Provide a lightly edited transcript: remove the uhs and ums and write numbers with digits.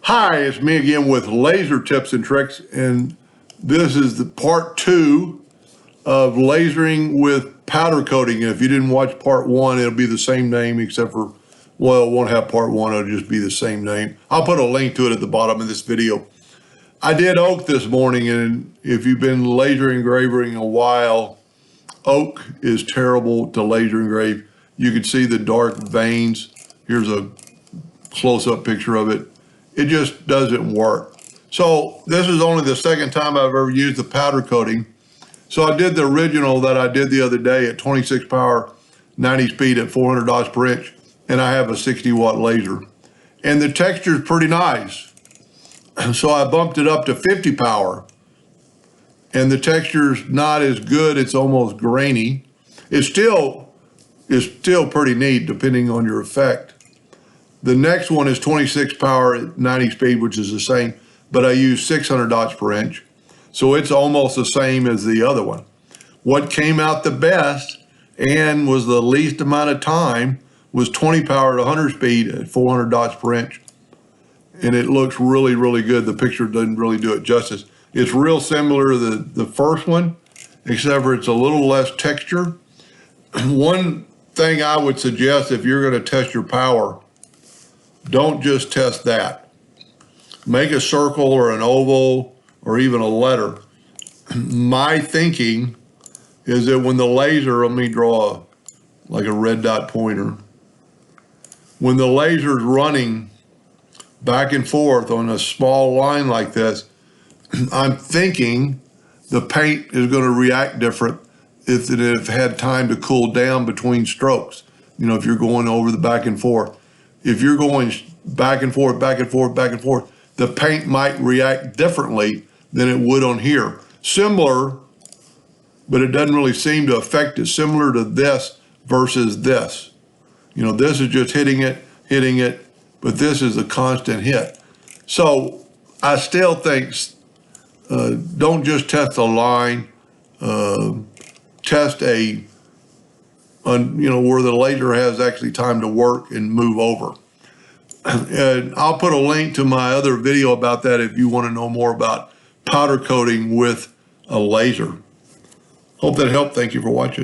Hi, it's me again with laser tips and tricks, and this is the part 2 of lasering with powder coating. And if you didn't watch part 1, it'll be the same name except for, well, it won't have part 1, it'll just be the same name. I'll put a link to it at the bottom of this video. I did oak this morning, and if you've been laser engraving a while, oak is terrible to laser engrave. You can see the dark veins. Here's a close-up picture of it. It just doesn't work. So this is only the second time I've ever used the powder coating. So I did the original that I did the other day at 26 power, 90 speed at 400 dots per inch, and I have a 60 watt laser. And the texture is pretty nice. So I bumped it up to 50 power, and the texture's not as good. It's almost grainy. It's still pretty neat depending on your effect. The next one is 26 power at 90 speed, which is the same, but I use 600 dots per inch. So it's almost the same as the other one. What came out the best and was the least amount of time was 20 power at 100 speed at 400 dots per inch. And it looks really, really good. The picture doesn't really do it justice. It's real similar to the first one, except for it's a little less texture. One thing I would suggest if you're going to test your power, don't just test that. Make a circle or an oval or even a letter. My thinking is that when the laser, let me draw like a red dot pointer. When the laser is running back and forth on a small line like this, I'm thinking the paint is going to react different if it had time to cool down between strokes. You know, if you're going over the back and forth. If you're going back and forth, back and forth, back and forth, the paint might react differently than it would on here. Similar, but it doesn't really seem to affect it. Similar to this versus this. You know, this is just hitting it, but this is a constant hit. So I still think don't just test a line, test where the laser has actually time to work and move over. And I'll put a link to my other video about that if you want to know more about powder coating with a laser. Hope that helped. Thank you for watching.